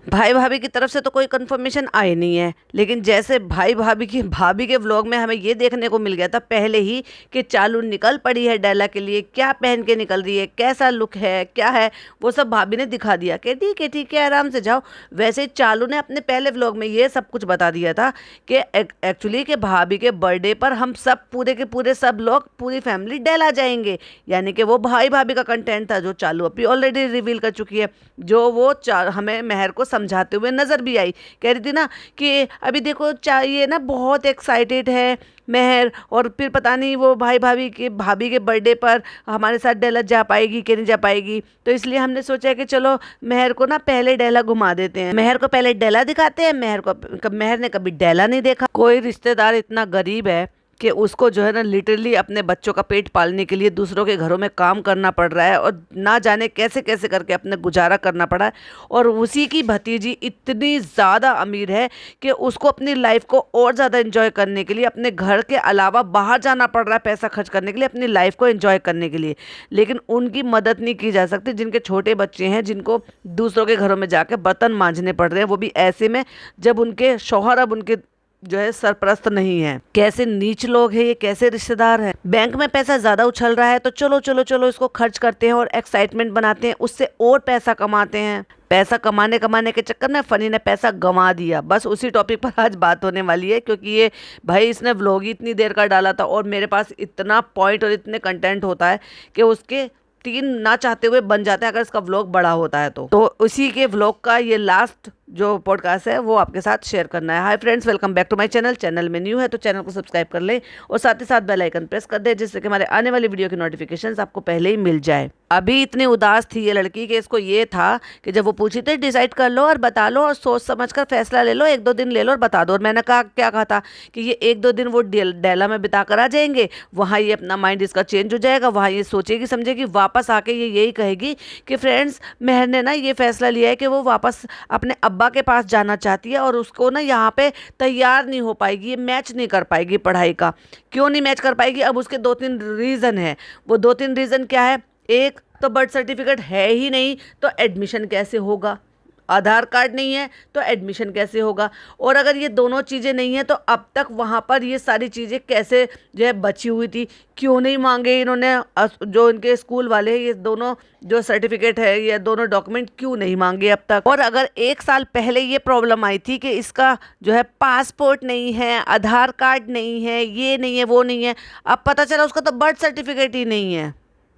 भाई भाभी की तरफ से तो कोई कंफर्मेशन आई नहीं है, लेकिन जैसे भाभी के व्लॉग में हमें ये देखने को मिल गया था पहले ही कि चालू निकल पड़ी है डेला के लिए, क्या पहन के निकल रही है, कैसा लुक है, क्या है, वो सब भाभी ने दिखा दिया कि ठीक है आराम से जाओ। वैसे ही चालू ने अपने पहले व्लॉग में ये सब कुछ बता दिया था कि एक्चुअली कि भाभी के बर्थडे पर हम सब पूरे के पूरे सब लोग पूरी फैमिली डेला जाएंगे, यानी कि वो भाई भाभी का कंटेंट था जो चालू अभी ऑलरेडी रिवील कर चुकी है, जो वो हमें मेहर को समझाते हुए नजर भी आई। कह रही थी ना कि अभी देखो चाहिए ना, बहुत एक्साइटेड है मेहर, और फिर पता नहीं वो भाभी के बर्थडे पर हमारे साथ डेला जा पाएगी कि नहीं जा पाएगी। तो इसलिए हमने सोचा कि चलो मेहर को ना पहले डेला घुमा देते हैं, मेहर को पहले डेला दिखाते हैं। मेहर ने कभी डेला नहीं देखा। कोई रिश्तेदार इतना गरीब है कि उसको जो है ना लिटरली अपने बच्चों का पेट पालने के लिए दूसरों के घरों में काम करना पड़ रहा है, और ना जाने कैसे कैसे करके अपने गुजारा करना पड़ा है। और उसी की भतीजी इतनी ज़्यादा अमीर है कि उसको अपनी लाइफ को और ज़्यादा एंजॉय करने के लिए अपने घर के अलावा बाहर जाना पड़ रहा है पैसा खर्च करने के लिए, अपनी लाइफ को एंजॉय करने के लिए। लेकिन उनकी मदद नहीं की जा सकती जिनके छोटे बच्चे हैं, जिनको दूसरों के घरों में जाकर बर्तन मांजने पड़ रहे हैं, वो भी ऐसे में जब उनके शौहर अब उनके जो है सरपरस्त नहीं है। कैसे नीच लोग हैं ये, कैसे रिश्तेदार हैं। बैंक में पैसा ज्यादा उछल रहा है तो चलो चलो चलो इसको खर्च करते हैं और एक्साइटमेंट बनाते हैं, उससे और पैसा कमाते हैं। पैसा कमाने कमाने के चक्कर में फनी ने पैसा गंवा दिया। बस उसी टॉपिक पर आज बात होने वाली है, क्योंकि ये भाई इसने व्लॉग ही इतनी देर का डाला था और मेरे पास इतना पॉइंट और इतने कंटेंट होता है कि उसके 3 ना चाहते हुए बन जाते हैं अगर इसका व्लॉग बड़ा होता है तो उसी के व्लॉग का ये लास्ट जो पॉडकास्ट है वो आपके साथ शेयर करना है। Hi friends, welcome back to my channel. Channel में न्यू है तो चैनल को सब्सक्राइब कर लें और साथ ही साथ बेल आइकन प्रेस कर दें, जिससे कि हमारे आने वाली वीडियो की नोटिफिकेशंस आपको पहले ही मिल जाए। अभी इतनी उदास थी ये लड़की कि इसको ये था कि जब वो पूछी थी डिसाइड कर लो और बता लो और सोच समझ कर फैसला ले लो, 1-2 दिन ले लो और बता दो। और मैंने कहा था कि ये 1-2 दिन वो डेला में बिता कर आ जाएंगे, वहाँ ये अपना माइंड इसका चेंज हो जाएगा, वहाँ ये सोचेगी समझेगी, वापस आके ये यही कहेगी कि फ्रेंड्स मेहर ने ना ये फैसला लिया है कि वो वापस अपने अब्बा के पास जाना चाहती है और उसको ना यहाँ पे तैयार नहीं हो पाएगी, ये मैच नहीं कर पाएगी पढ़ाई का। क्यों नहीं मैच कर पाएगी? अब उसके 2-3 रीज़न है। वो 2-3 रीज़न क्या है? एक तो बर्थ सर्टिफिकेट है ही नहीं तो एडमिशन कैसे होगा, आधार कार्ड नहीं है तो एडमिशन कैसे होगा, और अगर ये दोनों चीज़ें नहीं हैं तो अब तक वहाँ पर ये सारी चीज़ें कैसे जो है बची हुई थी। क्यों नहीं मांगे इन्होंने जो इनके स्कूल वाले ये दोनों जो सर्टिफिकेट है, ये दोनों डॉक्यूमेंट क्यों नहीं मांगे अब तक। और अगर 1 साल पहले ये प्रॉब्लम आई थी कि इसका जो है पासपोर्ट नहीं है, आधार कार्ड नहीं है, ये नहीं है, वो नहीं है, अब पता चला उसका तो बर्थ सर्टिफिकेट ही नहीं है।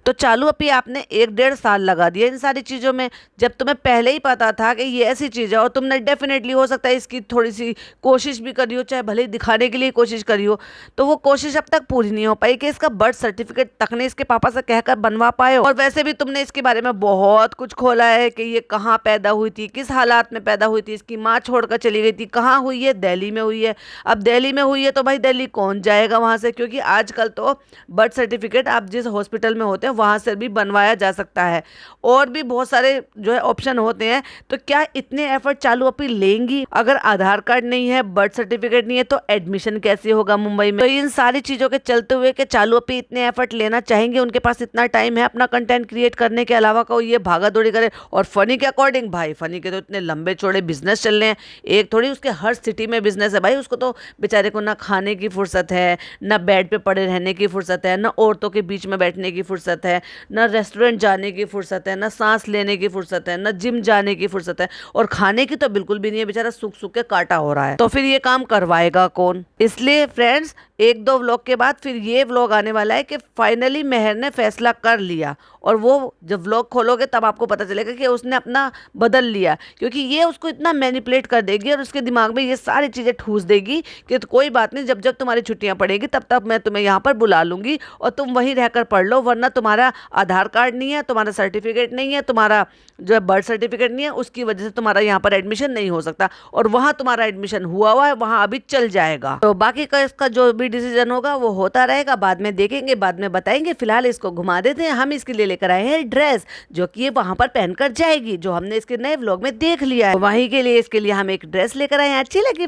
तो चालू अभी आपने 1-1.5 साल लगा दिया इन सारी चीज़ों में, जब तुम्हें पहले ही पता था कि ये ऐसी चीज़ है और तुमने डेफिनेटली हो सकता है इसकी थोड़ी सी कोशिश भी करी हो, चाहे भले ही दिखाने के लिए कोशिश करी हो, तो वो कोशिश अब तक पूरी नहीं हो पाई कि इसका बर्थ सर्टिफिकेट तक ने इसके पापा से कहकर बनवा पाए हो। और वैसे भी तुमने इसके बारे में बहुत कुछ खोला है कि ये कहाँ पैदा हुई थी, किस हालात में पैदा हुई थी, इसकी माँ छोड़कर चली गई थी, कहाँ हुई है, दिल्ली में हुई है। अब दिल्ली में हुई है तो भाई दिल्ली कौन जाएगा वहाँ से, क्योंकि आजकल तो बर्थ सर्टिफिकेट आप जिस हॉस्पिटल में होते हैं वहाँ से भी बनवाया जा सकता है, और भी बहुत सारे जो है ऑप्शन होते हैं। तो क्या इतने एफर्ट चालू अपनी लेंगी? अगर आधार कार्ड नहीं है, बर्थ सर्टिफिकेट नहीं है तो एडमिशन कैसे होगा मुंबई में? तो इन सारी चीजों के चलते हुए कि चालू अपनी इतने एफर्ट लेना चाहेंगे, उनके पास इतना टाइम है अपना कंटेंट क्रिएट करने के अलावा को ये भागा दौड़ी करे। और फनी के अकॉर्डिंग भाई फनी के तो इतने लंबे चौड़े बिजनेस चल रहे हैं, एक थोड़ी उसके हर सिटी में बिजनेस है भाई। उसको तो बेचारे को ना खाने की फुर्सत है, ना बेड पे पड़े रहने की फुर्सत है, ना औरतों के बीच में बैठने की फुर्सत है, ना रेस्टोरेंट जाने की फुर्सत है, ना सांस लेने की फुर्सत है, ना जिम जाने की फुर्सत है, और खाने की तो बिल्कुल भी नहीं है। बेचारा सूख सूख के काटा हो रहा है, तो फिर ये काम करवाएगा कौन? इसलिए फ्रेंड्स 1-2 व्लॉग के बाद फिर ये व्लॉग आने वाला है कि फाइनली मेहर ने फैसला कर लिया, और वो जब व्लॉग खोलोगे तब आपको पता चलेगा कि उसने अपना बदल लिया, क्योंकि ये उसको इतना मैनिपुलेट कर देगी और उसके दिमाग में ये सारी चीज़ें ठूस देगी कि तो कोई बात नहीं, जब जब तुम्हारी छुट्टियां पड़ेगी तब तब मैं तुम्हें यहाँ पर बुला लूंगी और तुम वहीं रहकर पढ़ लो, वरना तुम्हारा आधार कार्ड नहीं है, तुम्हारा सर्टिफिकेट नहीं है, तुम्हारा जो है बर्थ सर्टिफिकेट नहीं है, उसकी वजह से तुम्हारा यहाँ पर एडमिशन नहीं हो सकता, और वहाँ तुम्हारा एडमिशन हुआ है, वहाँ अभी चल जाएगा। तो बाकी का इसका जो भी डिसीजन होगा वो होता रहेगा, बाद में देखेंगे, बाद में बताएंगे। फिलहाल इसको घुमा देते हैं। हम इसके लिए लेकर आए हैं ड्रेस, जो कि ये वहां पर पहनकर जाएगी, जो हमने इसके नए व्लॉग में देख लिया है। वहीं के लिए इसके लिए हम एक ड्रेस लेकर आए हैं। अच्छी लगी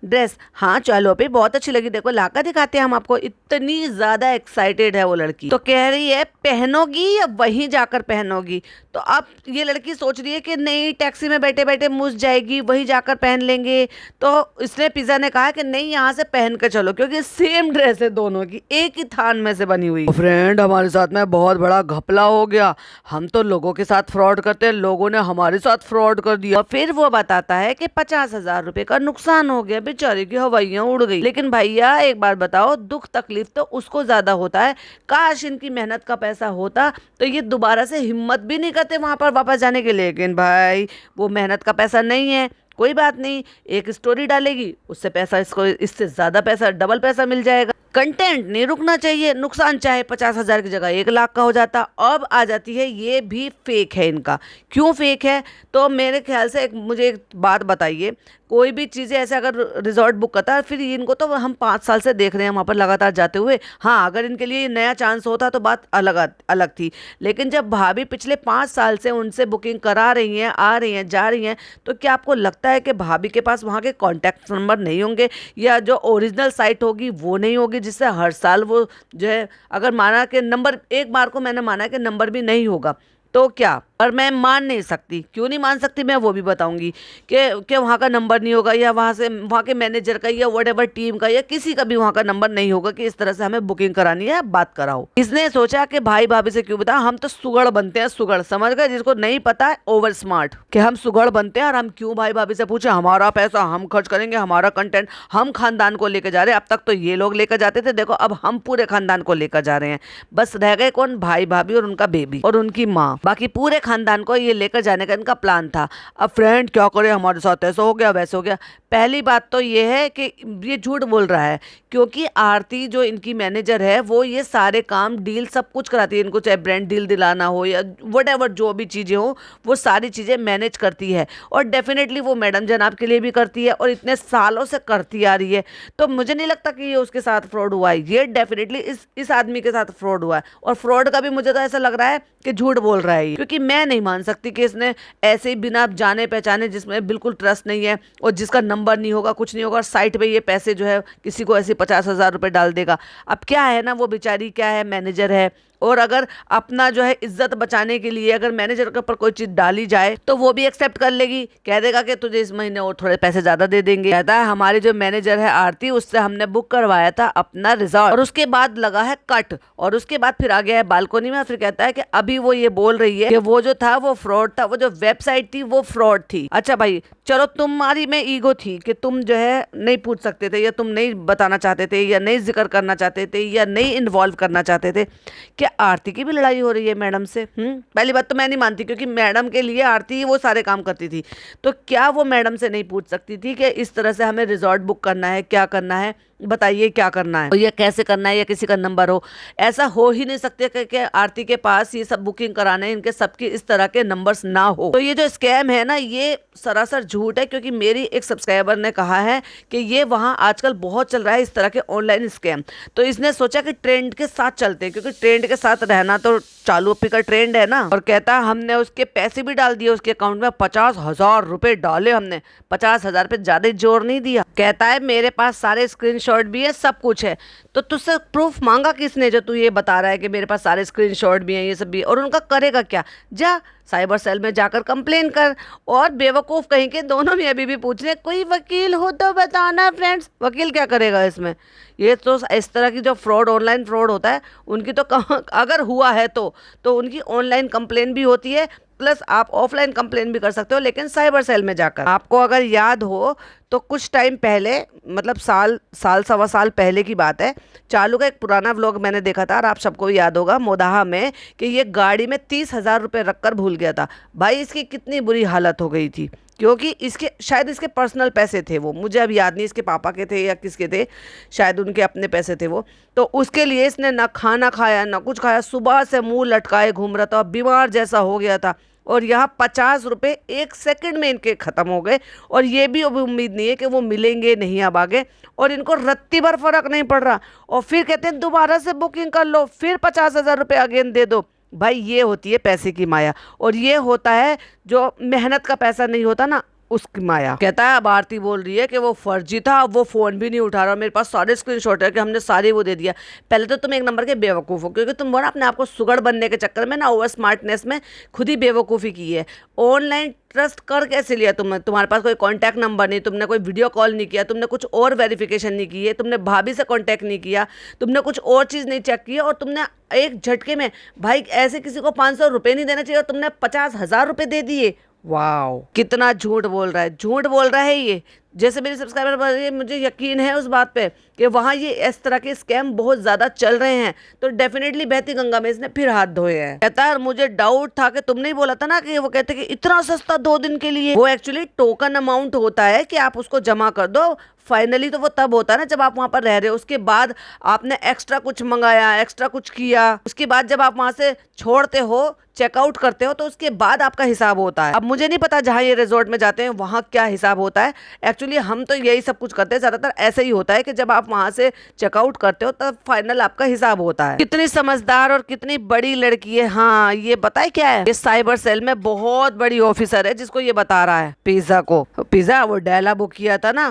ड्रेस? हाँ चलो पे बहुत अच्छी लगी। देखो लाकर दिखाते हैं हम आपको। इतनी ज्यादा एक्साइटेड है वो लड़की, तो कह रही है पहनोगी या वहीं जाकर पहनोगी। तो तो अब ये लड़की सोच रही है कि नहीं, टैक्सी में बैठे बैठे मुझ जाएगी, वही जाकर पहन लेंगे। तो इसने पिज़्ज़ा ने कहा कि नहीं, यहाँ से पहन कर चलो, क्योंकि सेम ड्रेस है दोनों की, एक ही थान में से बनी हुई। फ्रेंड, हमारे साथ में बहुत बड़ा घपला हो गया। हम तो लोगों के साथ फ्रॉड करते हैं, लोगों ने हमारे साथ फ्रॉड कर दिया। फिर वो बताता है कि 50,000 रुपए का नुकसान हो गया, बेचारे की हवाइयां उड़ गई। लेकिन भैया एक बार बताओ, दुख तकलीफ तो उसको ज्यादा होता है। काश इनकी मेहनत का पैसा होता तो ये दोबारा से हिम्मत भी नहीं करते वहां पर वापस जाने के लिए। लेकिन भाई वो मेहनत का पैसा नहीं है, कोई बात नहीं, एक स्टोरी डालेगी, उससे पैसा, इसको इससे ज्यादा पैसा, डबल पैसा मिल जाएगा। कंटेंट नहीं रुकना चाहिए, नुकसान चाहे 50,000 की जगह 1 लाख का हो जाता। अब आ जाती है, ये भी फेक है इनका। क्यों फेक है? तो मेरे ख्याल से मुझे एक बात बताइए, कोई भी चीज़ें ऐसे अगर रिजॉर्ट बुक करता है, फिर इनको तो हम 5 साल से देख रहे हैं वहाँ पर लगातार जाते हुए। हाँ, अगर इनके लिए नया चांस होता तो बात अलग थी। लेकिन जब भाभी पिछले 5 साल से उनसे बुकिंग करा रही हैं, आ रही हैं, जा रही हैं, तो क्या आपको लगता है कि भाभी के पास वहाँ के कॉन्टैक्ट नंबर नहीं होंगे, या जो ओरिजिनल साइट होगी वो नहीं होगी, जिससे हर साल वो जो है, अगर माना कि नंबर, एक बार को मैंने माना कि नंबर भी नहीं होगा, तो क्या? और मैं मान नहीं सकती, क्यों नहीं मान सकती, मैं वो भी बताऊंगी कि वहाँ का नंबर नहीं होगा, या वहाँ के मैनेजर का, या व्हाटएवर टीम का, या किसी का भी वहाँ का नंबर नहीं होगा कि इस तरह से हमें बुकिंग करानी है, बात कराओ। इसने सोचा कि भाई भाभी से क्यों बता, हम तो सुगड़ बनते हैं, सुगड़, समझ गए? जिसको नहीं पता है, ओवर स्मार्ट, कि हम सुगड़ बनते हैं और हम क्यों भाई भाभी से पूछे, हमारा पैसा हम खर्च करेंगे, हमारा कंटेंट हम खानदान को लेकर जा रहे हैं। अब तक तो ये लोग लेकर जाते थे, देखो अब हम पूरे खानदान को लेकर जा रहे हैं। बस रह गए कौन? भाई भाभी और उनका बेबी और उनकी माँ, बाकी पूरे खानदान को ये लेकर जाने का इनका प्लान था। अब फ्रेंड क्या करे, हमारे साथ ऐसा हो गया, वैसे हो गया। पहली बात तो ये है कि ये झूठ बोल रहा है, क्योंकि आरती जो इनकी मैनेजर है, वो ये सारे काम, डील सब कुछ कराती है इनको, चाहे ब्रांड डील दिलाना हो या व्हाटएवर जो भी चीज़ें हो, वो सारी चीज़ें मैनेज करती है। और डेफिनेटली वो मैडम जनाब के लिए भी करती है, और इतने सालों से करती आ रही है। तो मुझे नहीं लगता कि ये उसके साथ फ्रॉड हुआ है, ये डेफिनेटली इस आदमी के साथ फ्रॉड हुआ है। और फ्रॉड का भी मुझे तो ऐसा लग रहा है कि झूठ बोल रहा है, क्योंकि मैं नहीं मान सकती कि इसने ऐसे ही बिना जाने पहचाने, जिसमें बिल्कुल ट्रस्ट नहीं है और जिसका नंबर नहीं होगा, कुछ नहीं होगा, और साइट पे ये पैसे जो है किसी को ऐसे 50,000 रुपए डाल देगा। अब क्या है ना, वो बेचारी क्या है, मैनेजर है, और अगर अपना जो है इज्जत बचाने के लिए अगर मैनेजर के ऊपर कोई चीज डाली जाए तो वो भी एक्सेप्ट कर लेगी, कह देगा कि तुझे इस महीने और थोड़े पैसे ज्यादा दे देंगे। कहता है हमारी जो मैनेजर है आरती, उससे हमने बुक करवाया था अपना रिजॉर्ट, और उसके बाद लगा है कट, और उसके बाद फिर आ गया है बालकोनी में। फिर कहता है कि अभी वो ये बोल रही है कि वो जो था वो फ्रॉड था, वो जो वेबसाइट थी वो फ्रॉड थी। अच्छा भाई चलो, तुम्हारी में ईगो थी कि तुम जो है नहीं पूछ सकते थे, या तुम नहीं बताना चाहते थे, या नहीं जिक्र करना चाहते थे, या नहीं इन्वॉल्व करना चाहते थे। क्या आरती की भी लड़ाई हो रही है मैडम से? पहली बात तो मैं नहीं मानती, क्योंकि मैडम के लिए आरती ही वो सारे काम करती थी। तो क्या वो मैडम से नहीं पूछ सकती थी कि इस तरह से हमें रिजॉर्ट बुक करना है, क्या करना है, बताइए क्या करना है, और ये कैसे करना है, या किसी का नंबर हो? ऐसा हो ही नहीं सकते कि आरती के पास ये सब बुकिंग कराने इनके सबकी इस तरह के नंबर्स ना हो। तो ये जो स्कैम है ना, ये सरासर झूठ है, क्योंकि मेरी एक सब्सक्राइबर ने कहा है कि ये वहाँ आजकल बहुत चल रहा है इस तरह के ऑनलाइन स्कैम। तो इसने सोचा कि ट्रेंड के साथ चलते हैं, क्योंकि ट्रेंड के साथ रहना तो चालू अप्पी का ट्रेंड है ना। और कहता हमने उसके पैसे भी डाल दिए, उसके अकाउंट में 50,000 रुपए डाले हमने, 50,000 पे ज्यादा जोर नहीं दिया। कहता है मेरे पास सारे स्क्रीनशॉट भी है, सब कुछ है। तो तुझसे प्रूफ मांगा किसने, जो तू ये बता रहा है कि मेरे पास सारे स्क्रीनशॉट भी हैं, ये सब भी है? और उनका करेगा क्या? जा साइबर सेल में जाकर कंप्लेन कर। और बेवकूफ़ कहीं के दोनों में अभी भी पूछ रहे कोई वकील हो तो बताना। फ्रेंड्स, वकील क्या करेगा इसमें? ये तो इस तरह की जो फ्रॉड, ऑनलाइन फ्रॉड होता है, उनकी तो अगर हुआ है तो उनकी ऑनलाइन कंप्लेन भी होती है, प्लस आप ऑफलाइन कंप्लेन भी कर सकते हो, लेकिन साइबर सेल में जाकर। आपको अगर याद हो तो कुछ टाइम पहले, मतलब साल सवा साल पहले की बात है, चालू का एक पुराना व्लॉग मैंने देखा था, और आप सबको याद होगा मोदाहा में, कि ये गाड़ी में 30,000 रुपये रखकर भूल गया था। भाई इसकी कितनी बुरी हालत हो गई थी, क्योंकि इसके शायद इसके पर्सनल पैसे थे वो, मुझे अब याद नहीं इसके पापा के थे या किसके थे, शायद उनके अपने पैसे थे वो। तो उसके लिए इसने ना खाना खाया ना कुछ खाया, सुबह से मुंह लटकाए घूम रहा था, बीमार जैसा हो गया था। और यहाँ 50 रुपये 1 सेकंड में इनके ख़त्म हो गए, और ये भी अब उम्मीद नहीं है कि वो मिलेंगे नहीं अब आगे, और इनको रत्ती भर फर्क नहीं पड़ रहा। और फिर कहते हैं दोबारा से बुकिंग कर लो, फिर 50,000 रुपये अगेन दे दो। भाई ये होती है पैसे की माया, और ये होता है जो मेहनत का पैसा नहीं होता ना, उसकी माया। कहता है अब आरती बोल रही है कि वो फर्जी था, अब वो फोन भी नहीं उठा रहा, मेरे पास सारे स्क्रीनशॉट है कि हमने सारे वो दे दिया। पहले तो तुम एक नंबर के बेवकूफ हो, क्योंकि तुम वो ना अपने आप को सुगड़ बनने के चक्कर में ना ओवर स्मार्टनेस में खुद ही बेवकूफ़ी की है। ऑनलाइन ट्रस्ट कर कैसे लिया तुमने? तुम्हारे पास कोई कॉन्टैक्ट नंबर नहीं, तुमने कोई वीडियो कॉल नहीं किया, तुमने कुछ और वेरिफिकेशन नहीं की है, तुमने भाभी से कॉन्टैक्ट नहीं किया, तुमने कुछ और चीज़ नहीं चेक की, और तुमने एक झटके में, भाई ऐसे किसी को 500 रुपये नहीं देना चाहिए और तुमने 50,000 रुपये दे दिए। वाओ, कितना झूठ बोल रहा है, झूठ बोल रहा है ये। जैसे मेरे सब्सक्राइबर बोल रहे हैं, मुझे यकीन है उस बात पे कि वहाँ ये इस तरह के स्कैम बहुत ज़्यादा चल रहे हैं, तो डेफिनेटली बहती गंगा में इसने फिर हाथ धोए हैं। कहता है मुझे डाउट था कि तुमने ही बोला था ना कि वो कहते कि इतना सस्ता 2 दिन के लिए। वो एक्चुअली टोकन अमाउंट होता है कि आप उसको जमा कर दो। फाइनली तो वो तब होता है ना जब आप वहाँ पर रह रहे हो, उसके बाद आपने एक्स्ट्रा कुछ मंगाया, एक्स्ट्रा कुछ किया, उसके बाद जब आप वहाँ से छोड़ते हो, चेकआउट करते हो, तो उसके बाद आपका हिसाब होता है। अब मुझे नहीं पता जहाँ ये रिजॉर्ट में जाते हैं वहाँ क्या हिसाब होता है। एक्चुअली हम तो यही सब कुछ करते हैं, ज़्यादातर ऐसे ही होता है कि जब आप वहाँ से चेकआउट करते हो तब फाइनल आपका हिसाब होता है। कितनी समझदार और कितनी बड़ी लड़की है। हाँ, ये बताए क्या है, ये साइबर सेल में बहुत बड़ी ऑफिसर है जिसको ये बता रहा है। पिज्जा को, पिज्जा वो डेला बुक किया था ना,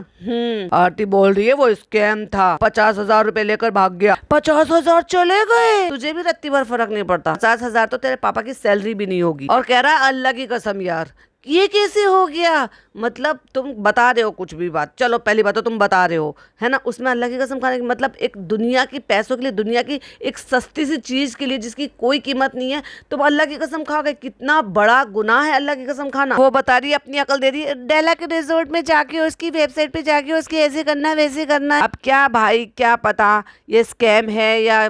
आरती बोल रही है वो स्कैम था, 50,000 रुपए लेकर भाग गया। 50,000 चले गए, तुझे भी रत्ती भर फर्क नहीं पड़ता। 50,000 तो तेरे पापा की सैलरी भी नहीं होगी। और कह रहा है अल्लाह की कसम यार, ये कैसे हो गया? मतलब तुम बता रहे हो कुछ भी बात, चलो पहली बात तो तुम बता रहे हो, है ना, उसमें अल्लाह की कसम खाने की मतलब एक दुनिया की पैसों के लिए, दुनिया की एक सस्ती सी चीज़ के लिए जिसकी कोई कीमत नहीं है, तुम अल्लाह की कसम खा गए। कितना बड़ा गुनाह है अल्लाह की कसम खाना। वो बता रही है, अपनी अकल दे रही है, डेला के रिजोर्ट में जाके उसकी वेबसाइट पे जाके उसकी ऐसे करना वैसे करना। अब क्या भाई, क्या पता ये स्कैम है या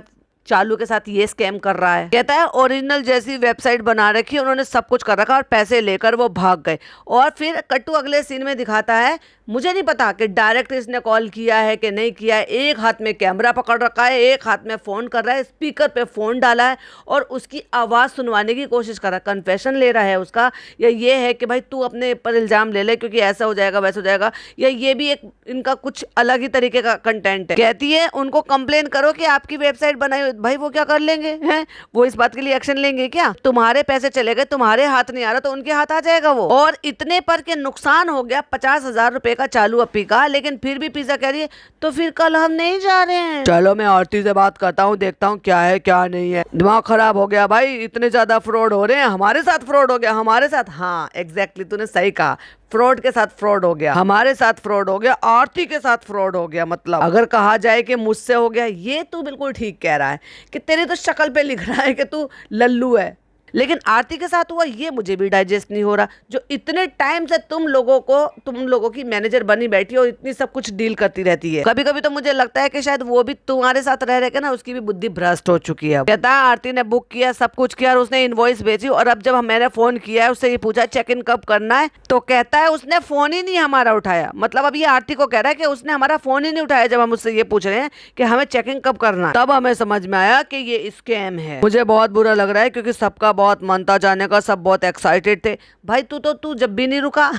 चालू के साथ ये स्कैम कर रहा है। कहता है ओरिजिनल जैसी वेबसाइट बना रखी, उन्होंने सब कुछ कर रखा और पैसे लेकर वो भाग गए। और फिर कट्टू अगले सीन में दिखाता है, मुझे नहीं पता कि डायरेक्ट इसने कॉल किया है कि नहीं किया है। एक हाथ में कैमरा पकड़ रखा है, एक हाथ में फ़ोन कर रहा है, स्पीकर पे फ़ोन डाला है और उसकी आवाज़ सुनवाने की कोशिश कर रहा है, कन्फेशन ले रहा है उसका। या ये है कि भाई तू अपने ऊपर इल्ज़ाम ले ले क्योंकि ऐसा हो जाएगा वैसा हो जाएगा, या ये भी एक इनका कुछ अलग ही तरीके का कंटेंट है। कहती है उनको कंप्लेन करो कि आपकी वेबसाइट बनाई, भाई वो क्या कर लेंगे हैं? वो इस बात के लिए एक्शन लेंगे क्या? तुम्हारे पैसे चले गए, तुम्हारे हाथ नहीं आ रहा तो उनके हाथ आ जाएगा वो। और इतने पर के नुकसान हो गया 50,000 रुपए का चालू अपी का, लेकिन फिर भी पिज्जा कह रही है तो फिर कल हम नहीं जा रहे हैं। चलो मैं आरती से बात करता हूँ, देखता हूँ क्या है क्या नहीं है। दिमाग खराब हो गया भाई, इतने ज्यादा फ्रॉड हो रहे हैं, हमारे साथ फ्रॉड हो गया, हमारे साथ। हाँ एग्जैक्टली, तूने सही कहा, फ्रॉड के साथ फ्रॉड हो गया, हमारे साथ फ्रॉड हो गया, आरती के साथ फ्रॉड हो गया। मतलब अगर कहा जाए कि मुझसे हो गया, ये तू बिल्कुल ठीक कह रहा है कि तेरी तो शक्ल पे लिख रहा है कि तू लल्लू है, लेकिन आरती के साथ हुआ ये मुझे भी डाइजेस्ट नहीं हो रहा, जो इतने टाइम से तुम लोगों की मैनेजर बनी बैठी है और इतनी सब कुछ डील करती रहती है। कभी कभी तो मुझे लगता है कि शायद वो भी तुम्हारे साथ रह रहे के ना उसकी भी बुद्धि भ्रष्ट हो चुकी है। कहता है आरती ने बुक किया, सब कुछ किया और उसने इनवॉइस भेजी, और अब जब मैंने फोन किया है उससे ये पूछा चेक इन कब करना है, तो कहता है उसने फोन ही नहीं हमारा उठाया। मतलब अब ये आरती को कह रहा है कि उसने हमारा फोन ही नहीं उठाया जब हम उससे ये पूछ रहे हैं कि हमें चेकिंग कब करना है। तब हमें समझ में आया कि ये स्कैम है। मुझे बहुत बुरा लग रहा है क्योंकि सबका बहुत मन था जाने का, सब बहुत एक्साइटेड थे। भाई तू जब भी नहीं रुका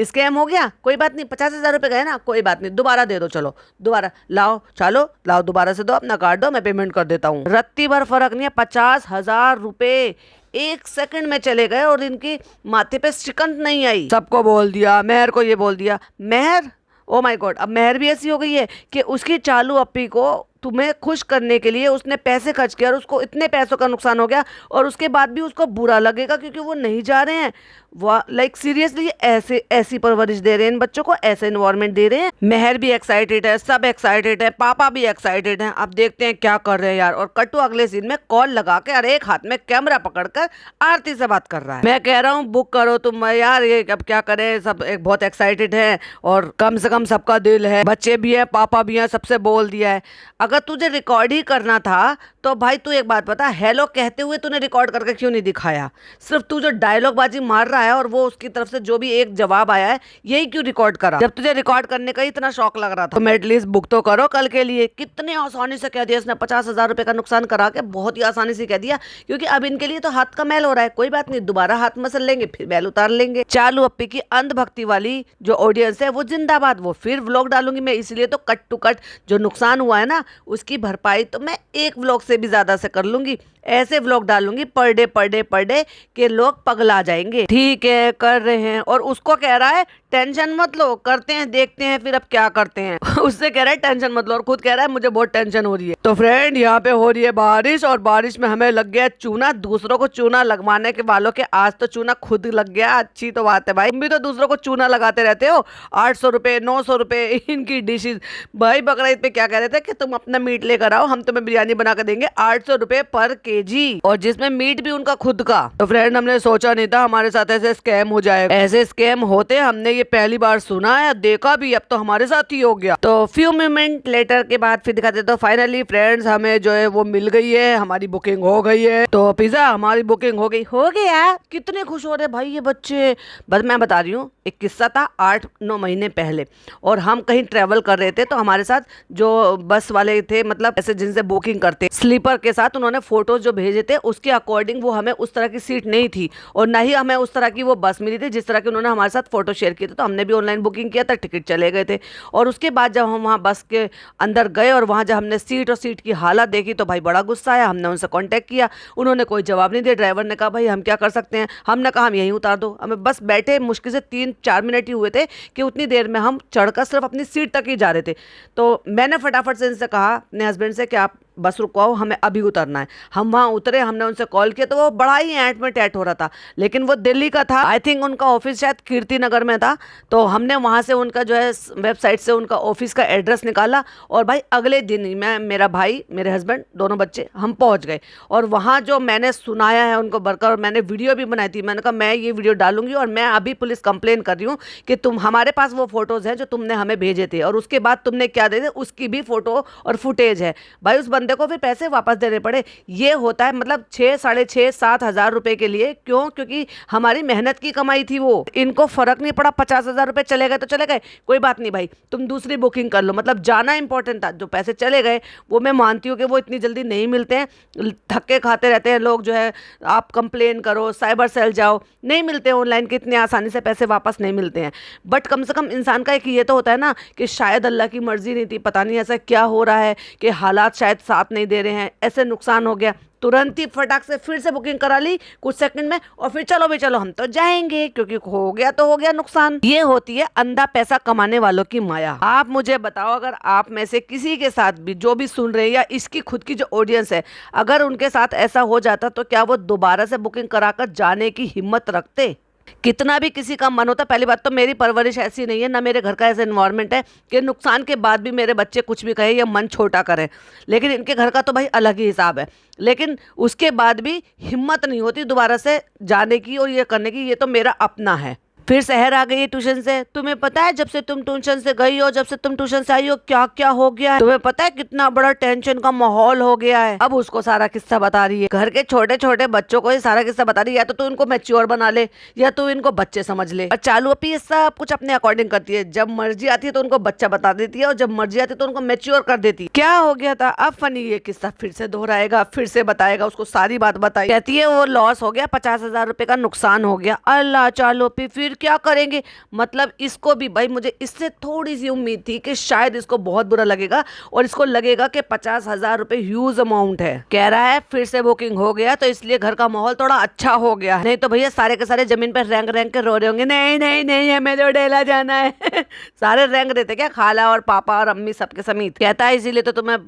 स्कैम हो गया, कोई बात नहीं, 50,000 रुपए गए ना, कोई बात नहीं, दोबारा दे दो, चलो दोबारा लाओ, चलो लाओ, दोबारा से दो, अपना कार्ड दो, मैं पेमेंट कर देता हूँ। रत्ती भर फर्क नहीं है, 50,000 रुपए 1 सेकंड में चले गए और इनकी माथे पे शिकंत नहीं आई। सबको बोल दिया, मेहर को ये बोल दिया, मेहर ओ माय गॉड, अब मेहर भी ऐसी हो गई है कि उसकी चालू अपी को तुम्हें खुश करने के लिए उसने पैसे खर्च किया और उसको इतने पैसों का नुकसान हो गया, और उसके बाद भी उसको बुरा लगेगा क्योंकि वो नहीं जा रहे हैं। वो लाइक सीरियसली ऐसी परवरिश दे रहे हैं इन बच्चों को, ऐसे इन्वायरमेंट दे रहे हैं। मेहर भी एक्साइटेड है, सब एक्साइटेड है, पापा भी एक्साइटेड हैं। अब देखते हैं क्या कर रहे हैं यार। और कट्टू अगले सीन में कॉल लगा के और एक हाथ में कैमरा पकड़कर आरती से बात कर रहा है। मैं कह रहा हूँ बुक करो तुम यार, ये अब क्या करें, सब एक बहुत एक्साइटेड है और कम से कम सबका दिल है, बच्चे भी है, पापा भी है, सबसे बोल दिया है। अगर तुझे रिकॉर्ड ही करना था तो भाई तू एक बात बता, हेलो कहते हुए तूने रिकॉर्ड करके क्यों नहीं दिखाया? सिर्फ तू जो डायलॉग बाजी मार रहा है और वो उसकी तरफ से जो भी एक जवाब आया है यही क्यों रिकॉर्ड करा? जब तुझे रिकॉर्ड करने का इतना शौक लग रहा था तो एटलीस्ट बुक तो करो कल के लिए। कितने आसानी से कह दिया इसने, 50,000 रुपए का नुकसान करा के बहुत ही आसानी से कह दिया, क्योंकि अब इनके लिए तो हाथ का मैल हो रहा है। कोई बात नहीं, दोबारा हाथ मसल लेंगे, फिर मैल उतार लेंगे। चालू अप्पी की अंधभक्ति वाली जो ऑडियंस है वो जिंदाबाद, वो फिर व्लॉग डालूंगी मैं, इसलिए तो कट टू कट जो नुकसान हुआ है ना उसकी भरपाई तो मैं एक व्लॉग से भी ज्यादा से कर लूंगी। ऐसे व्लॉग डालूंगी पर डे के लोग पगला जाएंगे। ठीक है कर रहे हैं। और उसको कह रहा है टेंशन मत लो, करते हैं देखते हैं फिर अब क्या करते हैं। उससे कह रहा है टेंशन मत लो और खुद कह रहा है मुझे बहुत टेंशन हो रही है। तो फ्रेंड यहाँ पे हो रही है बारिश और बारिश में हमें लग गया चूना। दूसरों को चूना लगवाने के वालों के आज तो चूना खुद लग गया। अच्छी तो बात है भाई, तुम भी तो दूसरों को चूना लगाते रहते हो। 800 रुपए 900 रुपए इनकी डिशेज। भाई बकरा ईद पे क्या कह रहे थे कि तुम अपना मीट लेकर आओ, हम तुम्हें बिरयानी बना कर देंगे 800 रुपए पर केजी, और जिसमें मीट भी उनका खुद का। तो फ्रेंड हमने सोचा नहीं था हमारे साथ ऐसे स्कैम हो जाएगा। ऐसे स्कैम होते हमने ये पहली बार सुना है, देखा भी, अब तो हमारे साथ ही हो गया। तो फ्यू मोमेंट लेटर के बाद फिर दिखाते तो फाइनली फ्रेंड्स हमें जो है वो मिल गई है, हमारी बुकिंग हो गई है। तो पिज्जा हमारी बुकिंग हो गया। कितने खुश हो रहे भाई ये बच्चे। बस मैं बता रही हूँ, एक किस्सा था 8-9 महीने पहले, और हम कहीं ट्रेवल कर रहे थे तो हमारे साथ जो बस वाले थे, मतलब ऐसे जिनसे बुकिंग करते स्लीपर के साथ, उन्होंने फोटोज जो भेजे थे उसके अकॉर्डिंग वो हमें उस तरह की सीट नहीं थी और ना ही हमें उस तरह की वो बस मिली थी जिस तरह की उन्होंने हमारे साथ फोटो शेयर किए थे। तो हमने भी ऑनलाइन बुकिंग किया था, टिकट चले गए थे। और उसके बाद जब हम वहाँ बस के अंदर गए और वहाँ जब हमने सीट और सीट की हालत देखी तो भाई बड़ा गुस्सा आया। हमने उनसे कॉन्टैक्ट किया, उन्होंने कोई जवाब नहीं दिया। ड्राइवर ने कहा भाई हम क्या कर सकते हैं। हमने कहा हम यहीं उतार दो। हमें बस बैठे मुश्किल से 3-4 मिनट ही हुए थे कि उतनी देर में हम चढ़कर सिर्फ अपनी सीट तक ही जा रहे थे। तो मैंने फटाफट से इनसे कहा अपने हस्बैंड से कि आप बस रुकवाओ, हमें अभी उतरना है। हम वहाँ उतरे, हमने उनसे कॉल किया तो वो बड़ा ही ऐंठ में टैट हो रहा था, लेकिन वो दिल्ली का था। आई थिंक उनका ऑफिस शायद कीर्ति नगर में था। तो हमने वहाँ से उनका जो है वेबसाइट से उनका ऑफिस का एड्रेस निकाला और भाई अगले दिन ही मैं, मेरा भाई, मेरे हस्बैंड, दोनों बच्चे, हम पहुँच गए। और वहाँ जो मैंने सुनाया है उनको बरकर, और मैंने वीडियो भी बनाई थी। मैंने कहा मैं ये वीडियो डालूंगी और मैं अभी पुलिस कंप्लेन कर रही हूँ कि तुम, हमारे पास वो फोटोज़ हैं जो तुमने हमें भेजे थे और उसके बाद तुमने क्या दे उसकी भी फोटो और फुटेज है। भाई उस बंदे को फिर पैसे वापस देने पड़े। ये होता है मतलब 6-7.5 हज़ार रुपए के लिए। क्यों? क्योंकि हमारी मेहनत की कमाई थी वो। इनको फर्क नहीं पड़ा, 50,000 रुपए चले गए तो चले गए, कोई बात नहीं भाई, तुम दूसरी बुकिंग कर लो। मतलब जाना इंपॉर्टेंट था। जो पैसे चले गए वो मैं मानती हूँ कि वो इतनी जल्दी नहीं मिलते हैं, धक्के खाते रहते हैं लोग। जो है आप कंप्लेन करो, साइबर सेल जाओ, नहीं मिलते ऑनलाइन के इतनी आसानी से पैसे वापस नहीं मिलते हैं। बट कम से कम इंसान का एक ये तो होता है ना कि शायद अल्लाह की मर्जी नहीं थी, पता नहीं ऐसा क्या हो रहा है कि हालात शायद साथ नहीं दे रहे हैं, ऐसे नुकसान हो गया। तुरंत ही फटाक से फिर से बुकिंग करा ली कुछ सेकंड में और फिर चलो भी चलो हम तो जाएंगे, क्योंकि हो गया तो हो गया नुकसान। ये होती है अंधा पैसा कमाने वालों की माया। आप मुझे बताओ, अगर आप में से किसी के साथ भी, जो भी सुन रहे हैं या इसकी खुद की जो ऑडियंस है, अगर उनके साथ ऐसा हो जाता तो क्या वो दोबारा से बुकिंग कराकर जाने की हिम्मत रखते? कितना भी किसी का मन होता। पहली बात तो मेरी परवरिश ऐसी नहीं है, ना मेरे घर का ऐसा इन्वायरमेंट है कि नुकसान के बाद भी मेरे बच्चे कुछ भी कहे या मन छोटा करें। लेकिन इनके घर का तो भाई अलग ही हिसाब है। लेकिन उसके बाद भी हिम्मत नहीं होती दोबारा से जाने की और ये करने की। ये तो मेरा अपना है। फिर शहर आ गई है ट्यूशन से। तुम्हें पता है जब से तुम ट्यूशन से गई हो, जब से तुम ट्यूशन से आई हो, क्या क्या हो गया है? तुम्हें पता है कितना बड़ा टेंशन का माहौल हो गया है? अब उसको सारा किस्सा बता रही है। घर के छोटे छोटे बच्चों को ये सारा किस्सा बता रही है। या तो तू इनको मैच्योर बना ले या तू इनको बच्चे समझ ले। और चालू अपी ये सब कुछ अपने अकॉर्डिंग करती है। जब मर्जी आती है तो उनको बच्चा बता देती है और जब मर्जी आती है तो उनको मैच्योर कर देती है। क्या हो गया था? अब फनी ये किस्सा फिर से दोहराएगा, फिर से बताएगा। उसको सारी बात बताई। कहती है वो लॉस हो गया, 50,000 रुपए का नुकसान हो गया। अल्लाह, चालू अपी फिर क्या करेंगे? मतलब इसको भी भाई, मुझे इससे थोड़ी सी उम्मीद थी कि शायद इसको बहुत बुरा लगेगा और इसको लगेगा कि 50,000 रुपए ह्यूज अमाउंट है। कह रहा है फिर से बुकिंग हो गया तो इसलिए घर का माहौल थोड़ा अच्छा हो गया। नहीं तो भैया सारे के सारे जमीन पर रेंग रेंग के रो रहे होंगे, नहीं नहीं नहीं हमें तो डेला जाना है। सारे रेंग रहे थे क्या, खाला और पापा और अम्मी सबके समीत। कहता है इसीलिए तो तुम्हें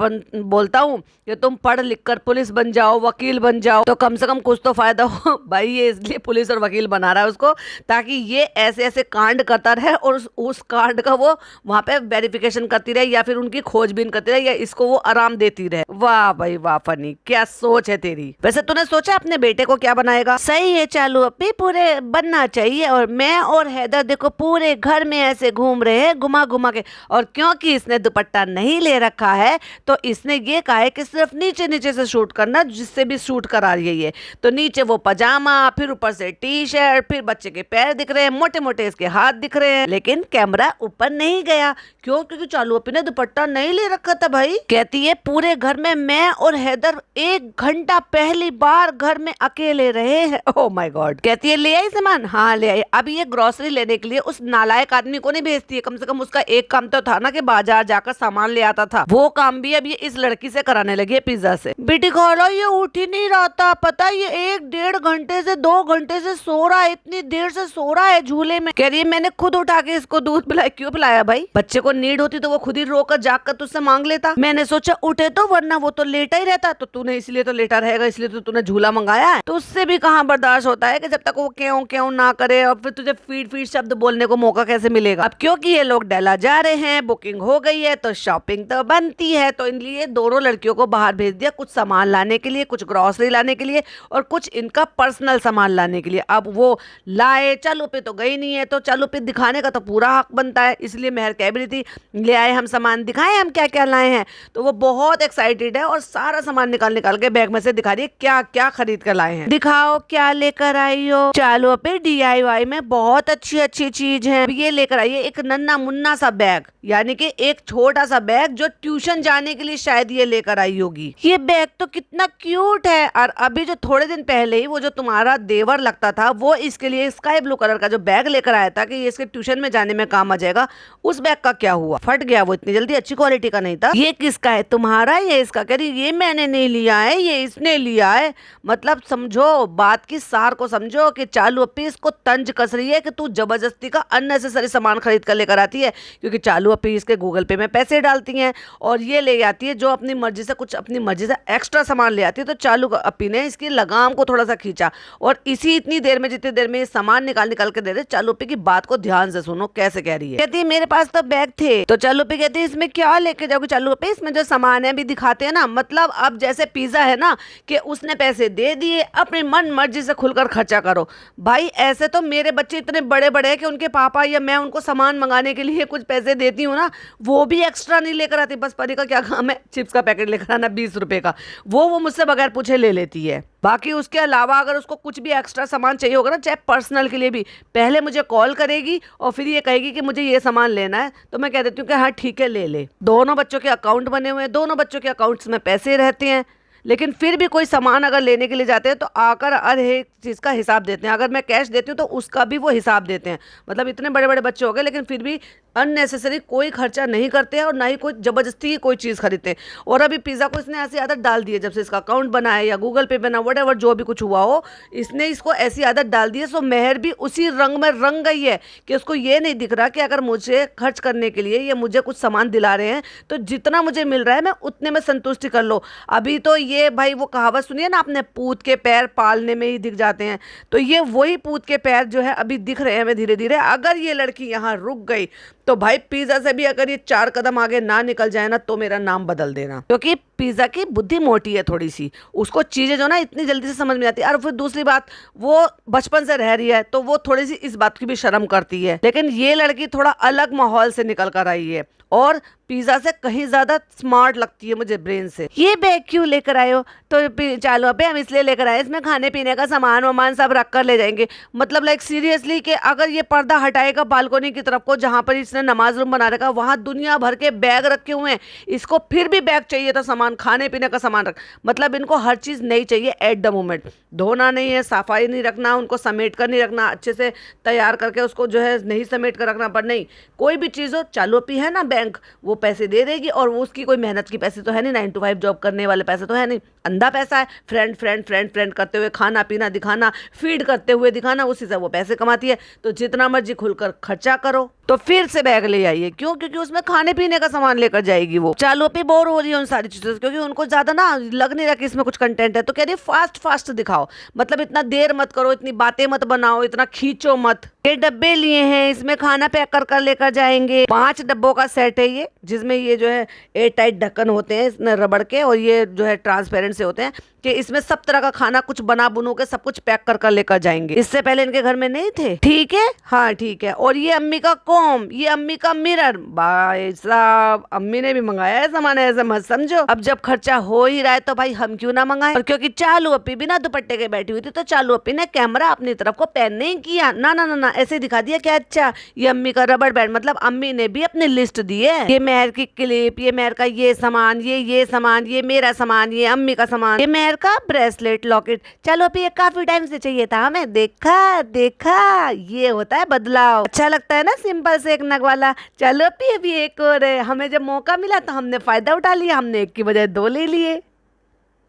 बोलता हूँ कि तुम पढ़ लिख कर पुलिस बन जाओ, वकील बन जाओ, तो कम से कम कुछ तो फायदा हो। भाई ये इसलिए पुलिस और वकील बना रहा है उसको, ताकि ये ऐसे ऐसे कांड करता रहे और उस कांड का वो वहां पे वेरिफिकेशन करती रहे या फिर उनकी खोजबीन करती रहे या इसको वो आराम देती रहे। वाह भाई वाह, फनी क्या सोच है तेरी। वैसे तूने सोचा अपने बेटे को क्या बनाएगा? सही है चालू अपनी, पूरे बनना चाहिए। और मैं और हैदर देखो पूरे घर में ऐसे घूम रहे हैं घुमा घुमा के। और क्योंकि इसने दुपट्टा नहीं ले रखा है तो इसने ये कहा है कि सिर्फ नीचे नीचे से शूट करना, जिससे भी शूट करा रही है। तो नीचे वो पजामा, फिर ऊपर से टी शर्ट, फिर बच्चे के पैर दिख रहे हैं, मोटे मोटे इसके हाथ दिख रहे हैं, लेकिन कैमरा ऊपर नहीं गया। क्यों? क्योंकि चालू अपी ने दुपट्टा नहीं ले रखा था भाई। कहती है पूरे घर में मैं और हैदर 1 घंटा पहली बार घर में अकेले रहे हैं। Oh my God. कहती है ले आई सामान? हाँ ले आई। अब ये ग्रोसरी लेने के लिए उस नालायक आदमी को नहीं भेजती है। कम से कम उसका एक काम तो था ना कि बाजार जाकर सामान ले आता था। वो काम भी अब ये इस लड़की से कराने लगी है, पिज्जा से। बेटी खाला ये उठ ही नहीं रहा था, पता ये 1-1.5 घंटे से 2 घंटे से सो रहा है, इतनी देर से सो रहा है। है झूले में। कह रही है मैंने खुद उठा के इसको दूध पिलाया। क्यों पिलाया भाई? बच्चे को नीड होती तो वो खुद ही रोकर जाग कर तुझसे मांग लेता। मैंने सोचा उठे तो, वरना वो तो लेटा ही रहता। तो तूने इसलिए तो लेटा रहेगा, इसलिए तो तूने झूला मंगाया है। तो उससे भी कहाँ बर्दाश्त होता है कि जब तक वो क्यों क्यों ना करे, और फिर तुझे फीड फीड शब्द बोलने को मौका कैसे मिलेगा। अब क्योंकि ये लोग डेला जा रहे हैं, बुकिंग हो गई है, तो शॉपिंग तो बनती है। तो इनलिए दोनों लड़कियों को बाहर भेज दिया, कुछ सामान लाने के लिए, कुछ ग्रोसरी लाने के लिए और कुछ इनका पर्सनल सामान लाने के लिए। अब वो लाए, चालू पे तो गई नहीं है, तो चालू पे दिखाने का तो पूरा हक बनता है। इसलिए मेहर कह भी रही थी ले आए हम सामान, दिखाएं हम क्या क्या लाए हैं। तो वो बहुत एक्साइटेड है और सारा सामान निकाल निकाल के बैग में से दिखा रही है क्या क्या खरीद कर लाए हैं। दिखाओ क्या लेकर आई हो। चालू पे DIY में बहुत अच्छी अच्छी चीज है। ये लेकर आई है एक नन्ना मुन्ना सा बैग, यानी कि एक छोटा सा बैग जो ट्यूशन जाने के लिए शायद ये लेकर आई होगी। ये बैग तो कितना क्यूट है। और अभी जो थोड़े दिन पहले ही वो जो तुम्हारा देवर लगता था, वो इसके लिए स्काई ब्लू कलर का जो बैग लेकर आया था कि ये इसके ट्यूशन में जाने में काम आ जाएगा, उस बैग का क्या हुआ? फट गया वो इतनी जल्दी, अच्छी क्वालिटी का नहीं था। ये किसका है? तुम्हारा? ये इसका? कह रही ये मैंने नहीं लिया है, ये इसने लिया है। मतलब समझो बात की सार को, समझो कि चालू अपी इसको तंज कस रही है कि तू जबरदस्ती का अननेसेसरी सामान खरीद कर लेकर आती है, क्योंकि चालू अपी इसके गूगल पे में पैसे डालती हैं और ये ले आती है जो अपनी मर्जी से, कुछ अपनी मर्जी से एक्स्ट्रा सामान ले आती है। तो चालू अपी ने इसकी लगाम को थोड़ा सा खींचा और इसी इतनी देर में, जितनी देर में ये सामान निकाल निकाल के दे रहे, चालू अपी की बात को ध्यान से सुनो कैसे कह रही है। कहती है मेरे पास तो बैग थे। तो चालू अपी कहती है इसमें क्या लेके जाओगे? चालू अपी इसमें जो सामान है अभी दिखाते हैं ना। मतलब अब जैसे पिज्जा है ना कि उसने पैसे दे दिए, अपनी मन मर्जी से खुलकर खर्चा करो। भाई ऐसे तो मेरे बच्चे इतने बड़े बड़े हैं कि उनके पापा या मैं उनको सामान मंगाने के लिए कुछ पैसे देती हूँ ना, वो भी एक्स्ट्रा नहीं लेकर आती। बस परी का क्या काम है, चिप्स का पैकेट लेकर आना 20 रुपए का, वो मुझसे बगैर पूछे ले लेती है। बाकी उसके अलावा अगर उसको कुछ भी एक्स्ट्रा सामान चाहिए होगा ना, चाहे पर्सनल के लिए भी, पहले मुझे कॉल करेगी और फिर ये कहेगी कि मुझे ये सामान लेना है। तो मैं कह देती हूँ कि हाँ ठीक है ले ले। दोनों बच्चों के अकाउंट बने हुए हैं, दोनों बच्चों के अकाउंट्स में पैसे रहते हैं, लेकिन फिर भी कोई सामान अगर लेने के लिए जाते हैं तो आकर हर एक चीज़ का हिसाब देते हैं। अगर मैं कैश देती हूँ तो उसका भी वो हिसाब देते हैं। मतलब इतने बड़े बड़े बच्चे हो गए लेकिन फिर भी अननेसेसरी कोई खर्चा नहीं करते हैं और ना ही कोई जबरदस्ती की कोई चीज़ खरीदते हैं। और अभी पिज़्ज़ा को इसने ऐसी आदत डाल दी है, जब से इसका अकाउंट बना है या गूगल पे बना, वट एवर जो भी कुछ हुआ हो, इसने इसको ऐसी आदत डाल दी है। सो मेहर भी उसी रंग में रंग गई है कि उसको ये नहीं दिख रहा कि अगर मुझे खर्च करने के लिए या मुझे कुछ सामान दिला रहे हैं तो जितना मुझे मिल रहा है मैं उतने में संतुष्टि कर लो। अभी तो ये भाई वो कहावत सुनिए ना आपने, पूत के पैर पालने में ही दिख जाते हैं। तो ये वही पूत के पैर जो है अभी दिख रहे हैं हमें धीरे धीरे। अगर ये लड़की यहाँ रुक गई तो भाई पिज़्ज़ा से भी अगर ये 4 कदम आगे ना निकल जाए ना तो मेरा नाम बदल देना, क्योंकि पिज़्ज़ा की बुद्धि मोटी है थोड़ी सी, उसको चीज़ें जो ना इतनी जल्दी से समझ में आती है। और फिर दूसरी बात, वो बचपन से रह रही है तो वो थोड़ी सी इस बात की भी शर्म करती है। लेकिन ये लड़की थोड़ा अलग माहौल से निकल कर आई है और पिज़्ज़ा से कहीं ज्यादा स्मार्ट लगती है मुझे ब्रेन से। ये बैग क्यों लेकर आए हो? तो चलो अबे हम इसलिए लेकर आए, इसमें खाने पीने का सामान वामान सब रख कर ले जाएंगे। मतलब लाइक सीरियसली कि अगर ये पर्दा हटाएगा बालकोनी की तरफ को जहाँ पर इसने नमाज रूम बना रखा, वहाँ दुनिया भर के बैग रखे हुए हैं, इसको फिर भी बैग चाहिए था, सामान खाने पीने का सामान रख। मतलब इनको हर चीज़ नहीं चाहिए एट द मोमेंट। धोना नहीं है, सफाई नहीं रखना, उनको समेट कर नहीं रखना, अच्छे से तैयार करके उसको जो है नहीं समेट कर रखना, पर नहीं कोई भी चीज़ हो, चालू भी है ना बैंक, वो पैसे दे देगी और वो उसकी कोई मेहनत की पैसे तो है नहीं, 9 to 5 जॉब करने वाले पैसे तो है नहीं, अंधा पैसा है। फ्रेंड फ्रेंड फ्रेंड फ्रेंड करते हुए खाना पीना दिखाना, फीड करते हुए दिखाना, उसी से वो पैसे कमाती है। तो जितना मर्जी खुलकर खर्चा करो। तो फिर से बैग ले आइए, क्यों? क्योंकि उसमें खाने पीने का सामान लेकर जाएगी वो। चालू पे बोर हो रही है उन सारी चीजों से, क्योंकि उनको ज्यादा ना लग नहीं रहा कि इसमें कुछ कंटेंट है। तो कह रही फास्ट फास्ट दिखाओ, मतलब इतना देर मत करो, इतनी बातें मत बनाओ, इतना खींचो मत। ये डब्बे लिए हैं, इसमें खाना पैक कर कर लेकर जाएंगे। 5 डब्बों का सेट है ये, जिसमें ये जो है एयर टाइट ढक्कन होते हैं इसमें रबड़ के, और ये जो है ट्रांसपेरेंट से होते हैं कि इसमें सब तरह का खाना कुछ बना बुनू के सब कुछ पैक कर कर लेकर जाएंगे। इससे पहले इनके घर में नहीं थे, ठीक है? हाँ ठीक है। और ये अम्मी का कॉम, ये अम्मी का मिरर। भाई साहब अम्मी ने भी मंगाया है सामान, ऐसा मत समझो। अब जब खर्चा हो ही रहा है तो भाई हम क्यों ना मंगाए। और क्योंकि चालू अपी बिना दुपट्टे के बैठी हुई थी तो चालू अपी ने कैमरा अपनी तरफ को पैन नहीं किया, ना ना ना ना, ऐसे दिखा दिया कि अच्छा ये अम्मी का रबड़ बैंड। मतलब अम्मी ने भी अपनी लिस्ट दी है, ये मेहर की क्लिप, ये मेहर का ये सामान, ये सामान, ये मेरा सामान, ये अम्मी का सामान, ये मेहर का ब्रेसलेट लॉकेट। चलो अभी ये काफी टाइम से चाहिए था हमें, देखा देखा, ये होता है बदलाव। अच्छा लगता है ना सिंपल से एक नग वाला। चलो अभी एक और है, हमें जब मौका मिला तो हमने फायदा उठा लिया, हमने एक की बजाय 2 ले लिए।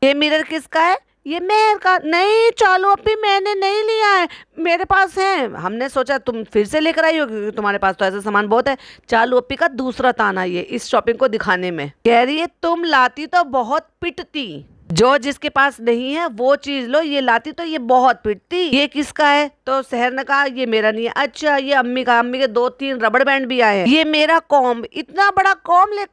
ये मिरर किसका है? ये मेहर का नहीं, चालू अभी मैंने नहीं लिया है, मेरे पास है। हमने सोचा तुम फिर से लेकर आई हो क्योंकि तुम्हारे पास तो ऐसा सामान बहुत है। चालू अप्पी का दूसरा ताना ये इस शॉपिंग को दिखाने में, कह रही है तुम लाती तो बहुत पिटती, जो जिसके पास नहीं है वो चीज लो, ये लाती तो ये बहुत पिटती। ये किसका है? तो शहर ने कहा ये मेरा नहीं है। अच्छा ये अम्मी का, अम्मी के 2-3 रबड़ बैंड भी आए हैं। ये मेरा कॉम्ब, इतना बड़ा कॉम्ब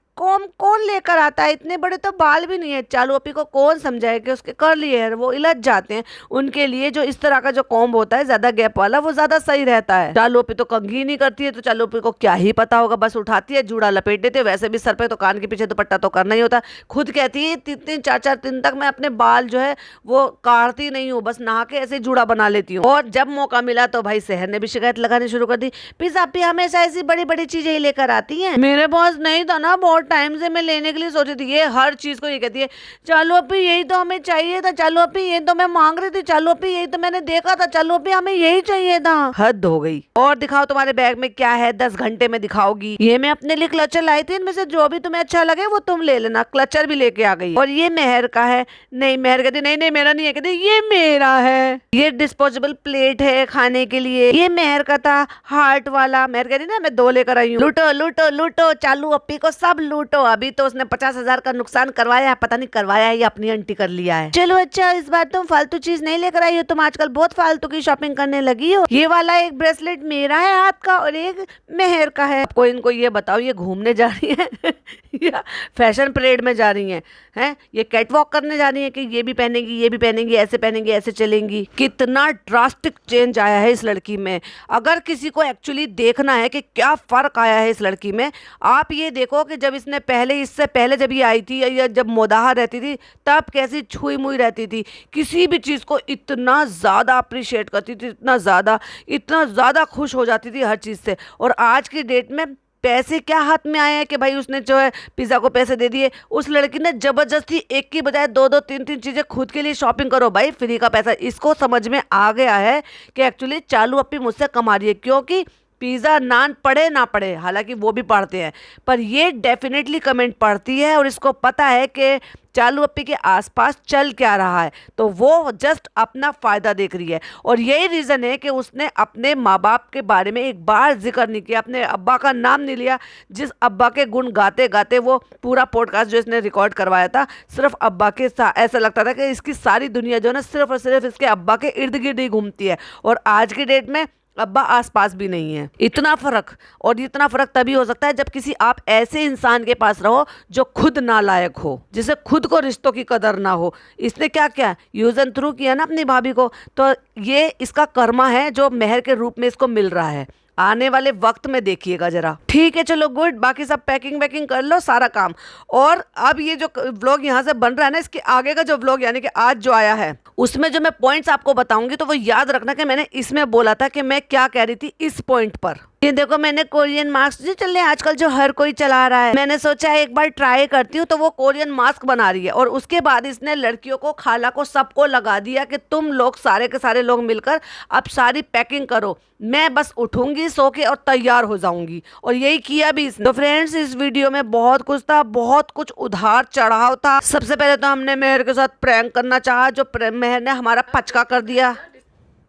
कौन लेकर आता है, इतने बड़े तो बाल भी नहीं है। चालू अप्पी को कौन समझाए कि उसके कर्ली हेयर वो इलझ जाते हैं, उनके लिए जो इस तरह का जो कॉम्ब होता है ज्यादा गैप वाला वो ज्यादा सही रहता है। चालू अप्पी तो कंघी नहीं करती है, तो चालू अप्पी को क्या ही पता होगा, बस उठाती है जूड़ा लपेट देती है। वैसे भी सर पे तो कान के पीछे दुपट्टा तो करना ही होता है। खुद कहती है 3-3 4-4 दिन तक मैं अपने बाल जो है वो काटती नहीं हूँ, बस नहा के ऐसे जूड़ा बना लेती हूँ। और जब मौका मिला तो भाई शहर ने भी शिकायत लगानी शुरू कर दी, प्लीज आप भी हमेशा ऐसी बड़ी बड़ी चीजें ही लेकर आती हैं। मेरे पास नहीं था ना, बहुत टाइम से मैं लेने के लिए सोची थी। ये हर चीज को ये कहती है चालू अप्पी यही तो हमें चाहिए था, चालू अप्पी ये तो मैं मांग रही थी, चालू अप्पी यही तो मैंने देखा था, चालू अप्पी हमें यही चाहिए था। हद हो गई। और दिखाओ तुम्हारे बैग में क्या है, 10 घंटे में दिखाओगी। ये मैं अपने लिए क्लचर लाई थी, इनमें से जो भी तुम्हें अच्छा लगे वो तुम ले लेना। क्लचर भी लेके आ गई। और ये मेहर का है। नहीं, मेहर कहती नहीं नहीं मेरा नहीं है, कहती ये मेरा है। ये डिस्पोजेबल प्लेट है खाने के लिए, ये मेहर का था हार्ट वाला। मेहर कहती ना मैं 2 लेकर आई हूँ। लूटो लूटो लूटो, चालू अप्पी को सब लूटो। अभी तो उसने 50,000 का नुकसान करवाया है, पता नहीं करवाया है या अपनी आंटी कर लिया है। चलो अच्छा, इस बार तुम फालतू चीज नहीं लेकर आई हो, तुम आजकल बहुत फालतू की शॉपिंग करने लगी हो। ये वाला एक ब्रेसलेट मेरा है हाथ का और एक मेहर का है। आपको इनको ये बताओ, ये घूमने जा रही है या फैशन परेड में जा रही हैं? ये कैट वॉक करने जा रही है कि ये भी पहनेगी, ये भी पहनेंगी, ऐसे पहनेंगी, ऐसे चलेंगी। कितना ड्रास्टिक चेंज आया है इस लड़की में। अगर किसी को एक्चुअली देखना है कि क्या फर्क आया है इस लड़की में, आप ये देखो कि जब इसने इससे पहले जब ये आई थी या जब मोदाहा रहती थी तब कैसी छुई मुई रहती थी, किसी भी चीज़ को इतना ज़्यादा अप्रिशिएट करती थी, इतना ज़्यादा खुश हो जाती थी हर चीज़ से। और आज की डेट में पैसे क्या हाथ में आए हैं कि भाई उसने जो है पिज़्ज़ा को पैसे दे दिए। उस लड़की ने जबरदस्ती एक की बजाय 2-2 3-3 चीज़ें खुद के लिए शॉपिंग करो भाई, फ्री का पैसा। इसको समझ में आ गया है कि एक्चुअली चालू अप्पी मुझसे कमा रही है, क्योंकि पिज़्ज़ा नान पढ़े ना पढ़े, हालांकि वो भी पढ़ते हैं, पर ये डेफिनेटली कमेंट पढ़ती है और इसको पता है कि चालू अप्पी के आसपास चल क्या रहा है, तो वो जस्ट अपना फ़ायदा देख रही है। और यही रीज़न है कि उसने अपने माँ बाप के बारे में एक बार जिक्र नहीं किया, अपने अब्बा का नाम नहीं लिया। जिस अब्बा के गुण गाते गाते वो पूरा पॉडकास्ट जो इसने रिकॉर्ड करवाया था, सिर्फ अब्बा के साथ, ऐसा लगता था कि इसकी सारी दुनिया जो है ना सिर्फ और सिर्फ इसके अब्बा के इर्द गिर्द ही घूमती है। और आज की डेट में अब्बा आसपास भी नहीं है। इतना फर्क, और इतना फर्क तभी हो सकता है जब किसी आप ऐसे इंसान के पास रहो जो खुद नालायक हो, जिसे खुद को रिश्तों की कदर ना हो। इसने क्या किया, यूज एंड थ्रू किया ना अपनी भाभी को, तो ये इसका कर्मा है जो मेहर के रूप में इसको मिल रहा है। आने वाले वक्त में देखिएगा जरा। ठीक है चलो गुड, बाकी सब पैकिंग वैकिंग कर लो सारा काम। और अब ये जो व्लॉग यहाँ से बन रहा है ना, इसके आगे का जो व्लॉग यानी कि आज जो आया है उसमें जो मैं पॉइंट्स आपको बताऊंगी, तो वो याद रखना कि मैंने इसमें बोला था कि मैं क्या कह रही थी इस पॉइंट पर। ये देखो मैंने कोरियन मास्क जो चल रहे हैं आजकल, जो हर कोई चला रहा है, मैंने सोचा एक बार ट्राई करती हूँ। तो वो कोरियन मास्क बना रही है और उसके बाद इसने लड़कियों को, खाला को, सबको लगा दिया कि तुम लोग सारे के सारे लोग मिलकर अब सारी पैकिंग करो, मैं बस उठूंगी सो के और तैयार हो जाऊंगी। और यही किया भी इसने। तो फ्रेंड्स इस वीडियो में बहुत कुछ था, बहुत कुछ उधार चढ़ाव था। सबसे पहले तो हमने मेहर के साथ प्रैंक करना चाहा, जो मेहर ने हमारा पचका कर दिया।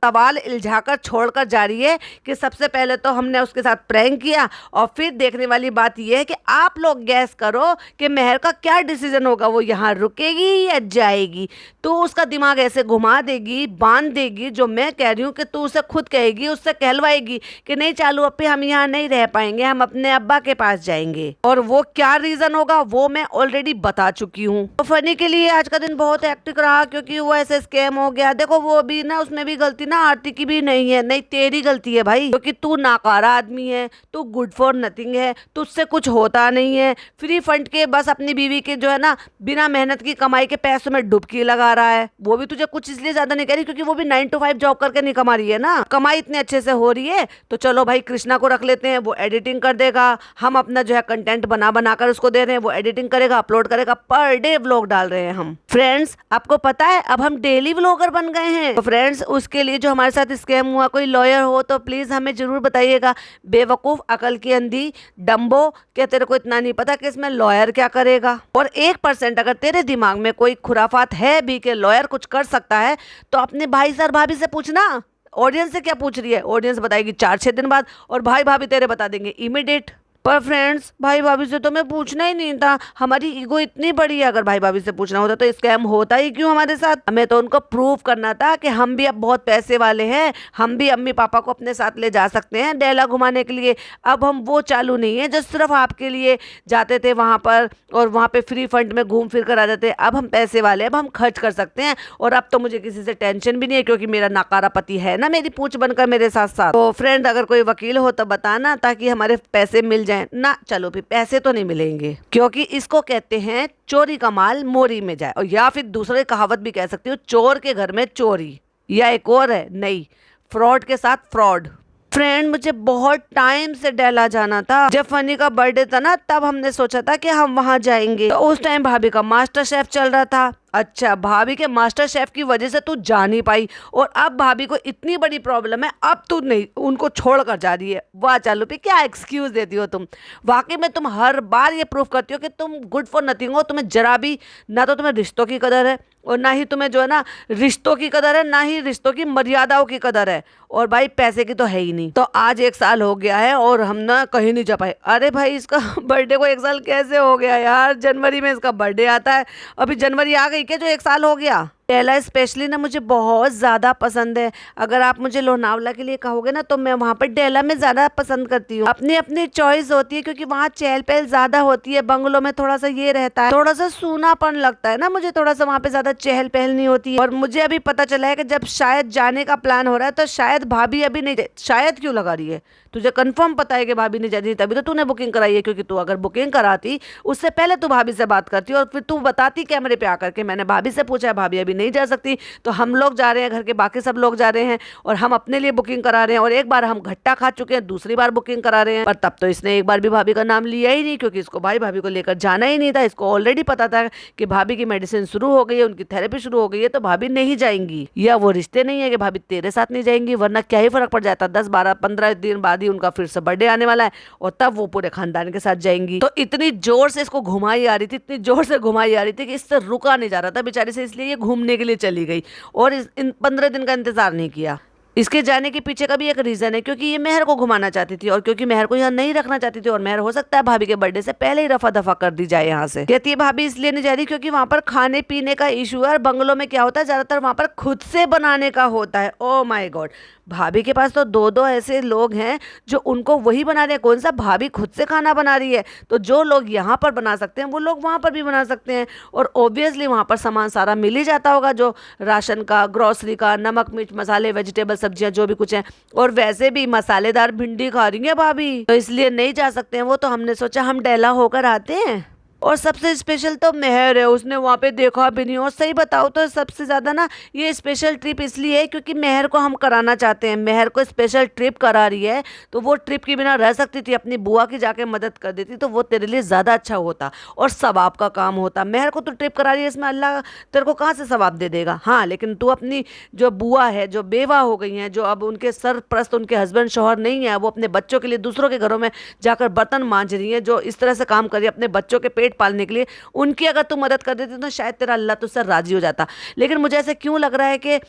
सवाल इल्झाकर छोड़कर जा रही है कि सबसे पहले तो हमने उसके साथ प्रैंक किया, और फिर देखने वाली बात यह है कि आप लोग गैस करो कि मेहर का क्या डिसीजन होगा, वो यहाँ रुकेगी या जाएगी। तो उसका दिमाग ऐसे घुमा देगी, बांध देगी, जो मैं कह रही हूँ कि तू उसे खुद कहेगी, उससे कहलवाएगी कि नहीं चालू अप्पी हम यहाँ नहीं रह पाएंगे, हम अपने अब्बा के पास जाएंगे। और वो क्या रीजन होगा वो मैं ऑलरेडी बता चुकी हूँ। तो फनी के लिए आज का दिन बहुत हेक्टिक रहा, क्योंकि वो ऐसे स्कैम हो गया। देखो वो भी ना, उसमें भी गलती आरती की भी नहीं है, नहीं तेरी गलती है भाई, क्योंकि तू नाकारा आदमी है, तू गुड फॉर नथिंग है, तुझसे कुछ होता नहीं है। फ्री फंड के बस अपनी बीवी के जो है ना बिना मेहनत की कमाई के पैसों में डुबकी लगा रहा है। वो भी तुझे कुछ इसलिए ज्यादा नहीं कह रही क्योंकि वो भी 9 to 5 जॉब करके नहीं कमा रही है ना, कमाई इतने अच्छे से हो रही है। तो चलो भाई कृष्णा को रख लेते हैं, वो एडिटिंग कर देगा, हम अपना जो है कंटेंट बना कर उसको दे रहे हैं, वो एडिटिंग करेगा, अपलोड करेगा, पर डे व्लॉग डाल रहे हैं हम। फ्रेंड्स आपको पता है अब हम डेली व्लॉगर बन गए हैं। तो फ्रेंड्स उसके लिए जो हमारे साथ स्कैम हुआ कोई लॉयर हो तो प्लीज़ हमें ज़रूर बताइएगा। बेवकूफ़, अकल की अंधी, डम्बो, क्या तेरे को इतना नहीं पता कि इसमें लॉयर क्या करेगा? और 1% अगर तेरे दिमाग में कोई खुराफात है भी कि लॉयर कुछ कर सकता है तो अपने भाई सर भाभी से पूछना। ऑडियंस से क्या पूछ रही है? ऑडियंस बताएगी 4-6 दिन बाद और भाई भाभी तेरे बता देंगे इमीडिएट। पर फ्रेंड्स, भाई भाभी से तो मैं पूछना ही नहीं था, हमारी ईगो इतनी बड़ी है। अगर भाई भाभी से पूछना होता तो स्कैम होता ही क्यों हमारे साथ? हमें तो उनको प्रूव करना था कि हम भी अब बहुत पैसे वाले हैं, हम भी अम्मी पापा को अपने साथ ले जा सकते हैं डेला घुमाने के लिए। अब हम वो चालू नहीं है जो सिर्फ आपके लिए जाते थे वहाँ पर और वहाँ पे फ्री फंड में घूम फिर कर आ जाते। अब हम पैसे वाले हैं, अब हम खर्च कर सकते हैं और अब तो मुझे किसी से टेंशन भी नहीं है क्योंकि मेरा नाकारा पति है ना मेरी पूंछ बनकर मेरे साथ साथ। तो फ्रेंड, अगर कोई वकील हो तो बताना ताकि हमारे पैसे मिल जाए ना। चलो भी, पैसे तो नहीं मिलेंगे क्योंकि इसको कहते हैं चोरी का माल मोरी में जाए, और या फिर दूसरे कहावत भी कह सकती हो, चोर के घर में चोरी। या एक और है, नहीं, फ्रॉड के साथ फ्रॉड। फ्रेंड, मुझे बहुत टाइम से डेला जाना था। जब फनी का बर्थडे था ना तब हमने सोचा था कि हम वहां जाएंगे। तो उस टाइम भाभी का मास्टर शेफ चल रहा था। अच्छा, भाभी के मास्टर शेफ की वजह से तू जा नहीं पाई और अब भाभी को इतनी बड़ी प्रॉब्लम है, अब तू नहीं उनको छोड़ कर जा रही है। वाह चालू पे, क्या एक्सक्यूज देती हो तुम। वाकई में तुम हर बार ये प्रूफ करती हो कि तुम गुड फॉर नथिंग हो। तुम्हें जरा भी ना तो तुम्हें रिश्तों की कदर है और ना ही तुम्हें जो है ना रिश्तों की कदर है, ना ही रिश्तों की मर्यादाओं की कदर है, और भाई पैसे की तो है ही नहीं। तो आज 1 साल हो गया है और हम ना कहीं नहीं जा पाए। अरे भाई, इसका बर्थडे को 1 साल कैसे हो गया यार? जनवरी में इसका बर्थडे आता है, अभी जनवरी आ गई क्या जो 1 साल हो गया? डेला स्पेशली ना मुझे बहुत ज़्यादा पसंद है। अगर आप मुझे लोनावला के लिए कहोगे ना तो मैं वहाँ पर डेला में ज़्यादा पसंद करती हूँ। अपनी अपनी चॉइस होती है क्योंकि वहाँ चहल पहल ज़्यादा होती है। बंगलों में थोड़ा सा ये रहता है, थोड़ा सा सूनापन लगता है ना मुझे, थोड़ा सा वहाँ पे ज़्यादा चहल पहल नहीं होती है। और मुझे अभी पता चला है कि जब शायद जाने का प्लान हो रहा है तो शायद भाभी अभी नहीं, शायद क्यों लगा रही है? तुझे कंफर्म पता है कि भाभी नहीं जा रही, तभी तो तूने बुकिंग कराई है। क्योंकि तू अगर बुकिंग कराती उससे पहले तू भाभी से बात करती और फिर तू बताती कैमरे पे आकर के मैंने भाभी से पूछा है, भाभी अभी नहीं जा सकती, तो हम लोग जा रहे हैं, घर के बाकी सब लोग जा रहे हैं और हम अपने लिए बुकिंग करा रहे हैं। और एक बार हम घट्टा खा चुके हैं, दूसरी बार बुकिंग करा रहे हैं। पर तब तो इसने एक बार भी भाभी का नाम लिया ही नहीं क्योंकि इसको भाई भाभी को लेकर जाना ही नहीं था। इसको ऑलरेडी पता था कि भाभी की मेडिसिन शुरू हो गई है, उनकी थेरेपी शुरू हो गई है, तो भाभी नहीं जाएंगी। या वो रिश्ते नहीं है कि भाभी तेरे साथ नहीं जाएंगी, वरना क्या ही फर्क पड़ जाता, 10, 12, 15 दिन बाद ही उनका फिर से बर्थडे आने वाला है और तब वो पूरे खानदान के साथ जाएंगी। तो इतनी जोर से इसको घुमाई आ रही थी, इतनी जोर से घुमाई आ रही थी कि इससे रुका नहीं जा रहा था बेचारी से, इसलिए ये घूमने के लिए चली गई और इन 15 दिन का इंतजार नहीं किया। इसके जाने के पीछे का भी एक रीजन है क्योंकि ये मेहर को घुमाना चाहती थी और क्योंकि मेहर को यहाँ नहीं रखना चाहती थी और मेहर हो सकता है भाभी के बर्थडे से पहले ही रफा दफा कर दी जाए यहाँ से। कहती है भाभी इसलिए नहीं जा रही क्योंकि वहाँ पर खाने पीने का इशू है और बंगलों में क्या होता है ज्यादातर वहाँ पर खुद से बनाने का होता है। ओ माय गॉड, भाभी के पास तो 2-2 ऐसे लोग हैं जो उनको वही बना रहे हैं। कौन सा भाभी खुद से खाना बना रही है? तो जो लोग यहाँ पर बना सकते हैं वो लोग वहाँ पर भी बना सकते हैं और ऑब्वियसली वहाँ पर सामान सारा मिल ही जाता होगा, जो राशन का, ग्रोसरी का, नमक मिर्च मसाले, वेजिटेबल, सब्जियां जो भी कुछ है। और वैसे भी मसालेदार भिंडी खा रही है भाभी, तो इसलिए नहीं जा सकते हैं वो। तो हमने सोचा हम डेला होकर आते हैं। और सबसे स्पेशल तो मेहर है, उसने वहाँ पे देखा भी नहीं। और सही बताओ तो सबसे ज़्यादा ना ये स्पेशल ट्रिप इसलिए है क्योंकि मेहर को हम कराना चाहते हैं। मेहर को स्पेशल ट्रिप करा रही है तो वो ट्रिप के बिना रह सकती थी, अपनी बुआ की जाके मदद कर देती तो वो तेरे लिए ज़्यादा अच्छा होता और सवाब का काम होता। मेहर को तो ट्रिप करा रही है, इसमें अल्लाह तेरे को कहाँ से सवाब दे देगा? हाँ, लेकिन तू अपनी जो बुआ है, जो बेवा हो गई हैं, जो अब उनके सरप्रस्त उनके हस्बैंड शौहर नहीं है, वो अपने बच्चों के लिए दूसरों के घरों में जाकर बर्तन मांज रही हैं, जो इस तरह से काम कर रही है अपने बच्चों के पेट पालने के लिए, उनकी अगर तू मदद कर देती तो शायद तेरा अल्लाह तुझसे राजी हो जाता। लेकिन मुझे ऐसे क्यों लग रहा है कि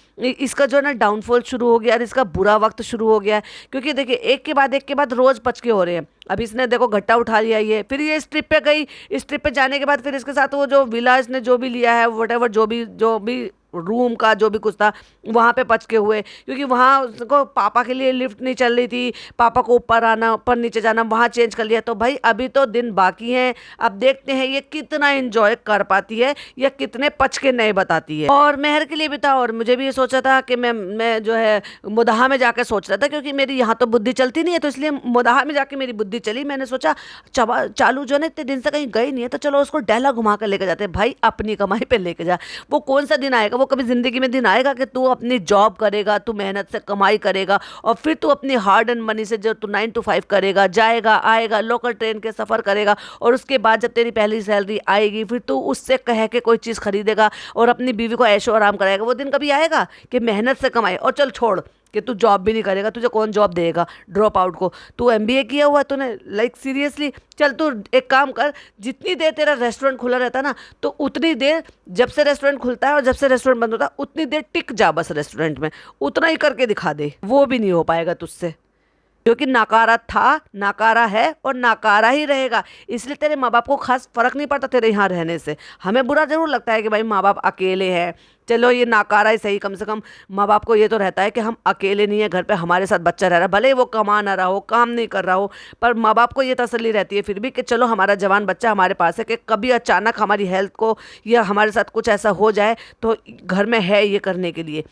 इसका जो है ना डाउनफॉल शुरू हो गया और इसका बुरा वक्त शुरू हो गया है। क्योंकि देखिए एक के बाद रोज पचके हो रहे हैं। अब इसने देखो घट्टा उठा लिया ये, फिर ये इस ट्रिप पे गई, इस ट्रिप पे जाने के बाद फिर इसके साथ वो जो विला इसने जो भी लिया है, वटेवर जो भी रूम का जो भी कुछ था वहाँ पे पचके हुए। क्योंकि वहाँ उसको पापा के लिए लिफ्ट नहीं चल रही थी, पापा को ऊपर आना ऊपर नीचे जाना, वहाँ चेंज कर लिया। तो भाई अभी तो दिन बाकी हैं, अब देखते हैं ये कितना एंजॉय कर पाती है या कितने पचके नए बताती है। और मेहर के लिए भी था और मुझे भी ये सोचा था कि मैं जो है मुदाहा में जाकर सोच रहा था, क्योंकि मेरी यहाँ तो बुद्धि चलती नहीं है, तो इसलिए मुदाहा में जाके मेरी बुद्धि चली। मैंने सोचा चालू जो है इतने दिन से कहीं गई नहीं है तो चलो उसको डेला घुमा कर लेकर जाते हैं। भाई अपनी कमाई पे लेके जा, वो कौन सा दिन आएगा, वो वो कभी ज़िंदगी में दिन आएगा कि तू अपनी जॉब करेगा, तू मेहनत से कमाई करेगा और फिर तू अपनी हार्ड एंड मनी से जो तू 9 to 5 करेगा, जाएगा आएगा, लोकल ट्रेन के सफ़र करेगा और उसके बाद जब तेरी पहली सैलरी आएगी फिर तू उससे कह के कोई चीज़ खरीदेगा और अपनी बीवी को ऐशो आराम कराएगा? वो दिन कभी आएगा कि मेहनत से कमाए? और चल छोड़ कि तू जॉब भी नहीं करेगा, तुझे कौन जॉब देगा ड्रॉप आउट को? तू एमबीए किया हुआ है तूने, लाइक सीरियसली। चल तू एक काम कर, जितनी देर तेरा रेस्टोरेंट खुला रहता है ना, तो उतनी देर जब से रेस्टोरेंट खुलता है और जब से रेस्टोरेंट बंद होता है उतनी देर टिक जा बस रेस्टोरेंट में, उतना ही करके दिखा दे। वो भी नहीं हो पाएगा तुझसे, क्योंकि नाकारा था, नाकारा है और नाकारा ही रहेगा। इसलिए तेरे माँ बाप को खास फर्क नहीं पड़ता तेरे यहाँ रहने से। हमें बुरा जरूर लगता है कि भाई माँ बाप अकेले हैं, चलो ये नाकारा ही सही, कम से कम माँ बाप को ये तो रहता है कि हम अकेले नहीं है, घर पे हमारे साथ बच्चा रह रहा है, भले ही वो कमा ना रहा हो, काम नहीं कर रहा हो, पर माँ बाप को ये तसल्ली रहती है फिर भी कि चलो हमारा जवान बच्चा हमारे पास है, कि कभी अचानक हमारी हेल्थ को या हमारे साथ कुछ ऐसा हो जाए तो घर में है ये करने के लिए।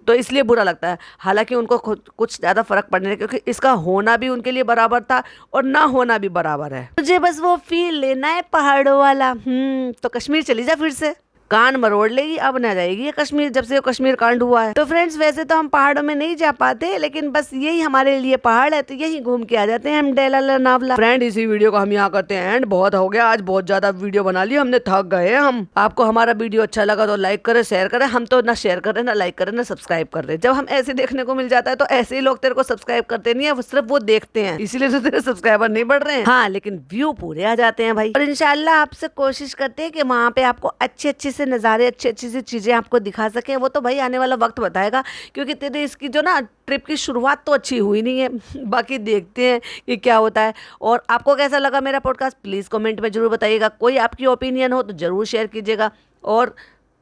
तो इसलिए बुरा लगता है। हालांकि उनको खुद कुछ ज़्यादा फर्क पड़ने लगा, क्योंकि इसका होना भी उनके लिए बराबर था और ना होना भी बराबर है। मुझे बस वो फील लेना है पहाड़ों वाला। तो कश्मीर चली जा, फिर से कान मरोड़ लेगी, अब ना जाएगी ये कश्मीर जब से वो कश्मीर कांड हुआ है। तो फ्रेंड्स वैसे तो हम पहाड़ों में नहीं जा पाते, लेकिन बस यही हमारे लिए पहाड़ है, तो यही घूम के आ जाते हैं हम डेला लोनावला। फ्रेंड इसी वीडियो को हम यहाँ करते हैं एंड। बहुत हो गया आज, बहुत ज्यादा वीडियो बना ली हमने, थक गए हम। आपको हमारा वीडियो अच्छा लगा तो लाइक करें, शेयर करें। हम तो ना शेयर कर रहे, ना लाइक करें, ना सब्सक्राइब कर रहे। जब हम ऐसे देखने को मिल जाता है तो ऐसे ही लोग तेरे को सब्सक्राइब करते नहीं है, वो सिर्फ वो देखते हैं, इसीलिए तो तेरे सब्सक्राइबर नहीं बढ़ रहे हैं। हाँ लेकिन व्यू पूरे आ जाते हैं भाई। और इंशाल्लाह आपसे कोशिश करते हैं कि वहाँ पे आपको अच्छे अच्छे से नज़ारे, अच्छी अच्छी सी चीज़ें आपको दिखा सके। वो तो भाई आने वाला वक्त बताएगा, क्योंकि तेरे इसकी जो ना ट्रिप की शुरुआत तो अच्छी हुई नहीं है। बाकी देखते हैं कि क्या होता है। और आपको कैसा लगा मेरा पॉडकास्ट प्लीज़ कमेंट में ज़रूर बताइएगा। कोई आपकी ओपिनियन हो तो ज़रूर शेयर कीजिएगा। और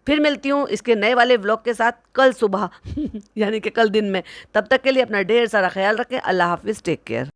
फिर मिलती हूँ इसके नए वाले व्लॉग के साथ कल सुबह यानी कि कल दिन में। तब तक के लिए अपना ढेर सारा ख्याल रखें। अल्लाह हाफिज़, टेक केयर।